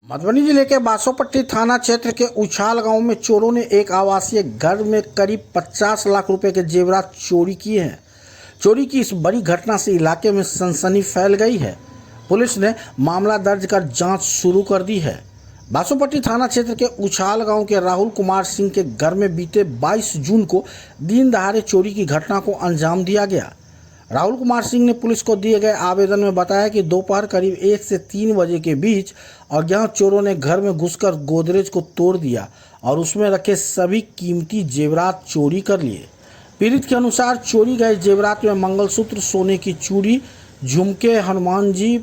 मधुबनी जिले के बासोपट्टी थाना क्षेत्र के उछाल गांव में चोरों ने एक आवासीय घर में करीब 50 लाख रुपए के जेवरात चोरी किए हैं। चोरी की इस बड़ी घटना से इलाके में सनसनी फैल गई है। पुलिस ने मामला दर्ज कर जांच शुरू कर दी है। बासोपट्टी थाना क्षेत्र के उछाल गांव के राहुल कुमार सिंह के घर में बीते 22 जून को दिन दहाड़े चोरी की घटना को अंजाम दिया गया। राहुल कुमार सिंह ने पुलिस को दिए गए आवेदन में बताया कि दोपहर करीब 1 से 3 बजे के बीच अज्ञात चोरों ने घर में घुसकर गोदरेज को तोड़ दिया और उसमें रखे सभी कीमती जेवरात चोरी कर लिए। पीड़ित के अनुसार चोरी गए जेवरात में मंगलसूत्र, सोने की चूड़ी, झुमके, हनुमान जी,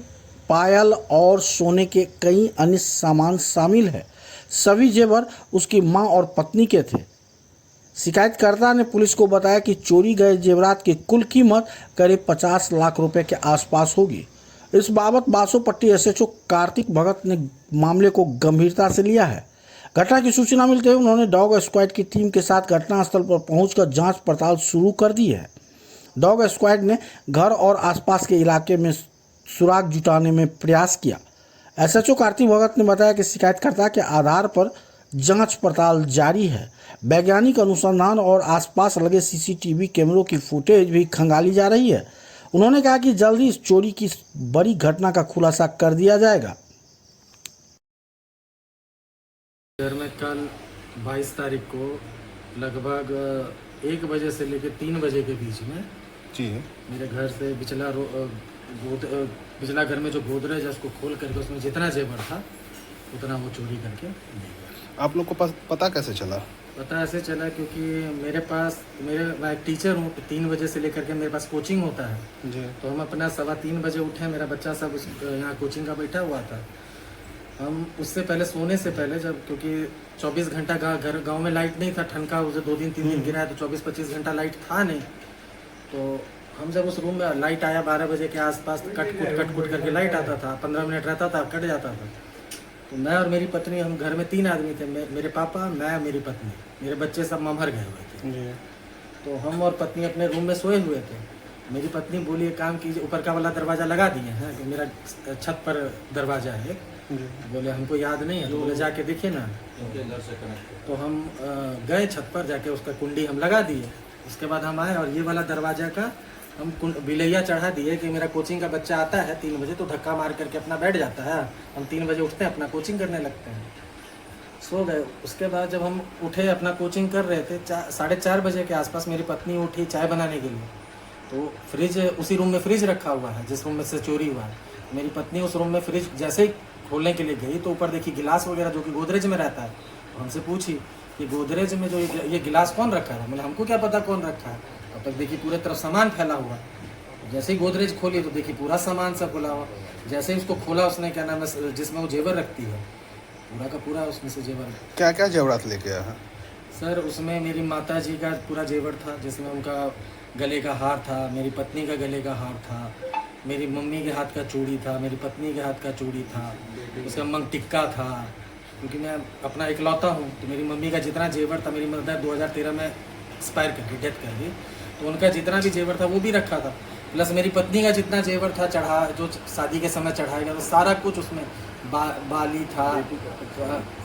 पायल और सोने के कई अन्य सामान शामिल है। सभी जेवर उसकी मां और पत्नी के थे। शिकायतकर्ता ने पुलिस को बताया कि चोरी गए जेवरात की कुल कीमत करीब 50 लाख रुपए के आसपास होगी। इस बाबत बासोपट्टी एसएचओ कार्तिक भगत ने मामले को गंभीरता से लिया है। घटना की सूचना मिलते ही उन्होंने डॉग स्क्वाड की टीम के साथ घटनास्थल पर पहुंचकर जांच पड़ताल शुरू कर दी है। डॉग स्क्वाड ने घर और आसपास के इलाके में सुराग जुटाने में प्रयास किया। एसएचओ कार्तिक भगत ने बताया कि शिकायतकर्ता के आधार पर जांच पड़ताल जारी है। वैज्ञानिक अनुसंधान और आसपास लगे सीसीटीवी कैमरों की फुटेज भी खंगाली जा रही है। उन्होंने कहा कि जल्द ही इस चोरी की बड़ी घटना का खुलासा कर दिया जाएगा। घर में कल 22 तारीख को लगभग 1 बजे से लेकर 3 बजे के बीच में जी मेरे घर से पिछला घर में जो गोदरेज है उसको खोल करके उसमें जितना जेवर था उतना वो चोरी करके ले गया। आप लोग को पता कैसे चला? पता ऐसे चला क्योंकि मैं एक टीचर हूँ। 3 बजे से लेकर के मेरे पास कोचिंग होता है जी। तो हम अपना 3:15 बजे उठे। मेरा बच्चा सब यहाँ कोचिंग का बैठा हुआ था। हम उससे पहले सोने से पहले जब क्योंकि 24 घंटा गाँव में लाइट नहीं था, ठनका उसे 2-3 दिन गिरा है तो 24-25 घंटा लाइट था नहीं। तो हम जब उस रूम में लाइट आया 12 बजे के आसपास, कट कुट करके लाइट आता था, 15 मिनट रहता था, कट जाता था। तो मैं और मेरी पत्नी, हम घर में 3 आदमी थे, मेरे पापा, मैं, मेरी पत्नी, मेरे बच्चे सब ममहर गए हुए थे। तो हम और पत्नी अपने रूम में सोए हुए थे। मेरी पत्नी बोली एक काम कीजिए, ऊपर का वाला दरवाज़ा लगा दिए हैं कि मेरा छत पर दरवाज़ा है। बोले हमको याद नहीं है तो बोले जाके देखिए ना। तो हम गए छत पर, जाके उसका कुंडी हम लगा दिए। उसके बाद हम आए और ये वाला दरवाज़ा का हम बिलैया चढ़ा दिए कि मेरा कोचिंग का बच्चा आता है 3 बजे तो धक्का मार करके अपना बैठ जाता है। हम 3 बजे उठते हैं, अपना कोचिंग करने लगते हैं। सो गए। उसके बाद जब हम उठे, अपना कोचिंग कर रहे थे, 4:30 बजे के आसपास मेरी पत्नी उठी चाय बनाने के लिए। तो फ्रिज, उसी रूम में फ्रिज रखा हुआ है जिस रूम में से चोरी हुआ है। मेरी पत्नी उस रूम में फ्रिज जैसे ही खोलने के लिए गई तो ऊपर देखी गिलास वगैरह जो कि गोदरेज में रहता है। तो हमसे पूछी कि गोदरेज में जो ये गिलास कौन रखा है? मैंने हमको क्या पता कौन रखा है। तब तक देखी पूरे तरफ सामान फैला हुआ। जैसे ही गोदरेज खोली तो देखी पूरा सामान सब खुला हुआ। जैसे ही उसको खोला उसने, क्या नाम है, जिसमें वो जेवर रखती है, पूरा का पूरा उसमें से जेवर। क्या क्या जेवरात लेके आया है? सर उसमें मेरी माता जी का पूरा जेवर था, जिसमें उनका गले का हार था, मेरी पत्नी का गले का हार था, मेरी मम्मी के हाथ का चूड़ी था, मेरी पत्नी के हाथ का चूड़ी था, उसका मंग टिक्का था। क्योंकि मैं अपना इकलौता हूँ तो मेरी मम्मी का जितना जेवर था, मेरी मदर 2013 में एक्सपायर कर गई, डेथ कर गई, तो उनका जितना भी जेवर था वो भी रखा था। प्लस मेरी पत्नी का जितना जेवर था जो शादी के समय चढ़ाया गया, तो सारा कुछ उसमें बाली था,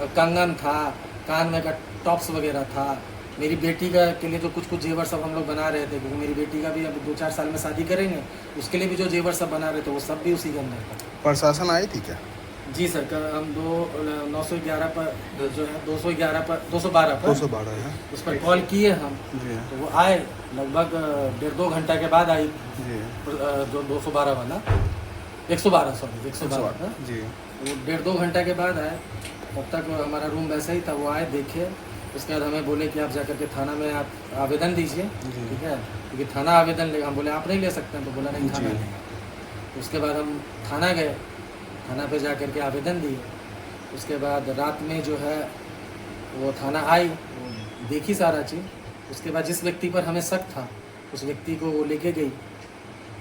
कंगन था, कान में का टॉप्स वगैरह था। मेरी बेटी का के लिए जो कुछ जेवर सब हम लोग बना रहे थे, क्योंकि मेरी बेटी का भी अब 2-4 साल में शादी करेंगे, उसके लिए भी जो जेवर सब बना रहे थे वो सब भी उसी के अंदर था। प्रशासन आई थी क्या? जी सर, हम 911 पर जो है 212 पर है उस पर कॉल किए हम। तो वो आए, लगभग 1.5-2 घंटा के बाद आई जो 212 वाला, 112 था जी। वो 1.5-2 घंटा के बाद आए। तब तक हमारा रूम वैसे ही था। वो आए, देखे, उसके बाद हमें बोले कि आप जाकर के थाना में आप आवेदन दीजिए, ठीक है, क्योंकि थाना आवेदन लेगा। हम बोले आप नहीं ले सकते हैं, तो बोला नहीं थाना लेगा। उसके बाद हम थाना गए, थाना पे जा कर के आवेदन दिए। उसके बाद रात में जो है वो थाना आई, वो देखी सारा चीज़। उसके बाद जिस व्यक्ति पर हमें शक था उस व्यक्ति को वो लेके गई।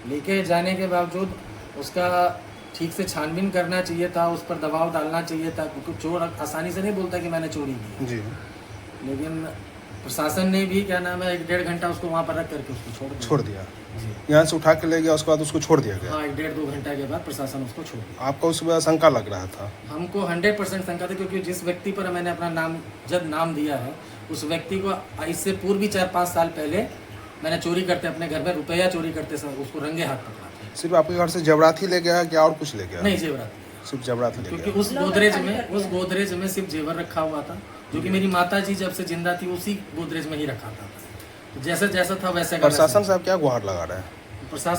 लेके जाने के बावजूद उसका ठीक से छानबीन करना चाहिए था, उस पर दबाव डालना चाहिए था, क्योंकि चोर आसानी से नहीं बोलता कि मैंने चोरी की जी। लेकिन प्रशासन ने भी क्या नाम है 1-1.5 घंटा उसको वहाँ पर रख करके उसको छोड़ दिया जी। यहाँ से उठा के ले गया, उसके बाद उसको छोड़ दिया गया। हाँ 1-1.5-2 घंटा के बाद प्रशासन उसको छोड़ दिया। आपका उस समय शंका लग रहा था? हमको 100% शंका थी, क्योंकि जिस व्यक्ति पर मैंने अपना नाम जब नाम दिया है उस व्यक्ति को इससे पूर्व भी 4-5 साल पहले मैंने चोरी करते अपने घर में रुपया चोरी करते सब उसको रंगे हाथ पकड़ा था। सिर्फ आपके घर से जेवरात ही ले गया क्या और कुछ ले गया? नहीं जेवरात, सिर्फ जेवरात ले क्योंकि गया। उस गोदरेज में सिर्फ जेवर रखा हुआ था, जो कि मेरी माता जी जब से जिंदा थी उसी गोदरेज में ही रखा था। तो जैसा जैसा था वैसे का प्रशासन साहब क्या गुहार लगा रहे हैं? प्रशासन